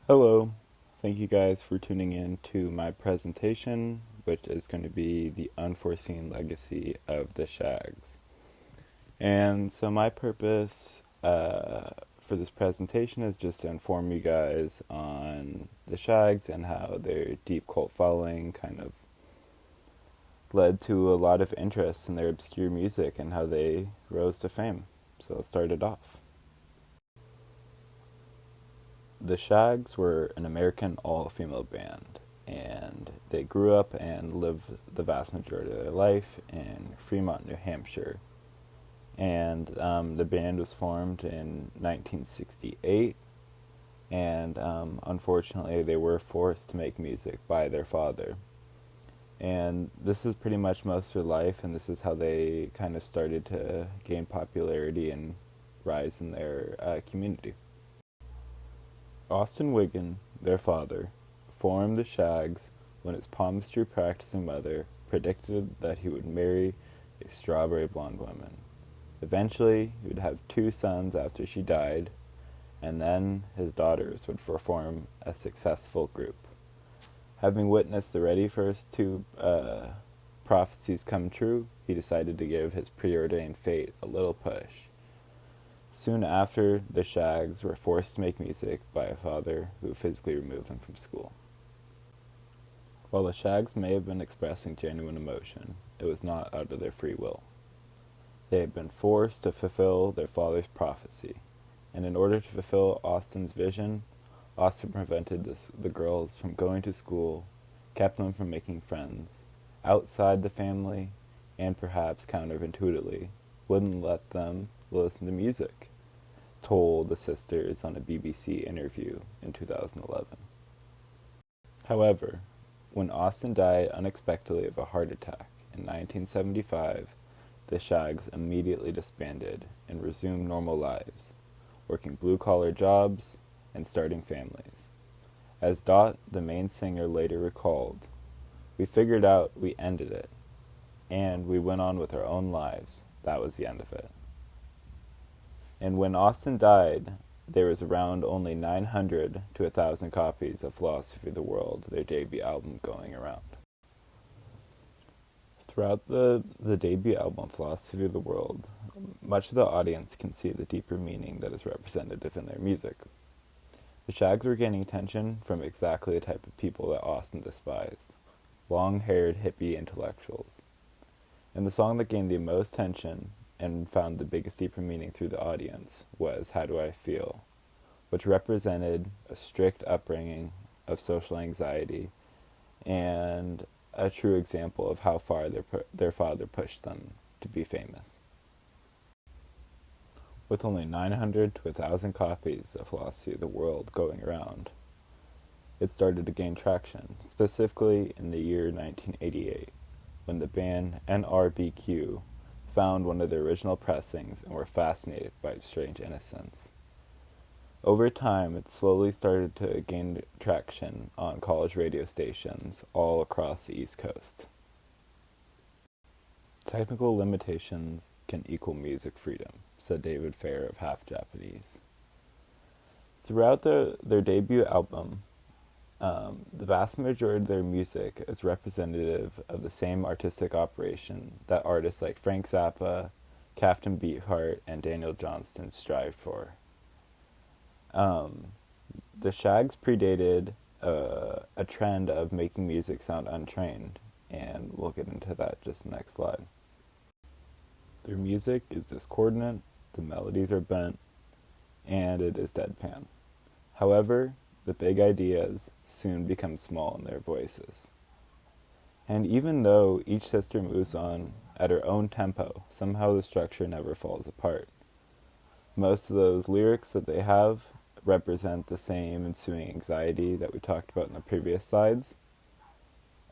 Hello, thank you guys for tuning in to my presentation, which is going to be the unforeseen legacy of the Shags. And so, my purpose for this presentation is just to inform you guys on the Shags and how their deep cult following kind of led to a lot of interest in their obscure music and how they rose to fame. So, let's start it off. The Shags were an American all-female band, and they grew up and lived the vast majority of their life in Fremont, New Hampshire. And the band was formed in 1968, and unfortunately, they were forced to make music by their father. And this is pretty much most of their life, and this is how they kind of started to gain popularity and rise in their community. Austin Wiggin, their father, formed the Shags when his palmistry practicing mother predicted that he would marry a strawberry blonde woman. Eventually, he would have two sons after she died, and then his daughters would form a successful group. Having witnessed the very first two prophecies come true, he decided to give his preordained fate a little push. Soon after, the Shags were forced to make music by a father who physically removed them from school. While the Shags may have been expressing genuine emotion, it was not out of their free will. They had been forced to fulfill their father's prophecy, and in order to fulfill Austin's vision, Austin prevented the girls from going to school, kept them from making friends, outside the family, and perhaps counterintuitively, wouldn't let them listen to music, told the sisters on a BBC interview in 2011. However, when Austin died unexpectedly of a heart attack in 1975, the Shags immediately disbanded and resumed normal lives, working blue-collar jobs and starting families. As Dot, the main singer, later recalled, "We figured out we ended it, and we went on with our own lives. That was the end of it." And when Austin died, there was around only 900 to 1,000 copies of Philosophy of the World, their debut album, going around. Throughout the debut album, Philosophy of the World, much of the audience can see the deeper meaning that is representative in their music. The Shags were gaining attention from exactly the type of people that Austin despised: long-haired hippie intellectuals. And the song that gained the most attention and found the biggest deeper meaning through the audience was How Do I Feel, which represented a strict upbringing of social anxiety and a true example of how far their father pushed them to be famous. With only 900 to 1,000 copies of Philosophy of the World going around, it started to gain traction, specifically in the year 1988, when the band NRBQ found one of the original pressings and were fascinated by its strange innocence. Over time, it slowly started to gain traction on college radio stations all across the East Coast. Technical limitations can equal music freedom, said David Fair of Half Japanese. Throughout their debut album, the vast majority of their music is representative of the same artistic operation that artists like Frank Zappa, Captain Beefheart, and Daniel Johnston strived for. The Shags predated a trend of making music sound untrained, and we'll get into that just in the next slide. Their music is discordant, the melodies are bent, and it is deadpan. However, the big ideas soon become small in their voices. And even though each sister moves on at her own tempo, somehow the structure never falls apart. Most of those lyrics that they have represent the same ensuing anxiety that we talked about in the previous slides.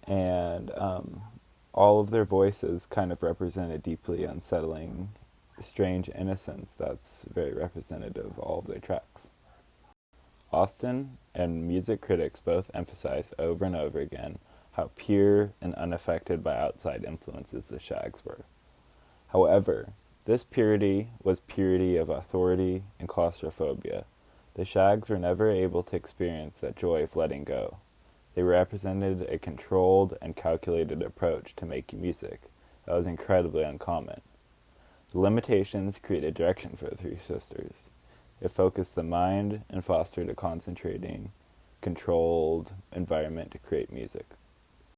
And all of their voices kind of represent a deeply unsettling, strange innocence that's very representative of all of their tracks. Austin and music critics both emphasize over and over again how pure and unaffected by outside influences the Shags were. However, this purity was purity of authority and claustrophobia, The Shags were never able to experience that joy of letting go. They represented a controlled and calculated approach to making music that was incredibly uncommon. The limitations created direction for the Three Sisters. It focused the mind and fostered a concentrating, controlled environment to create music.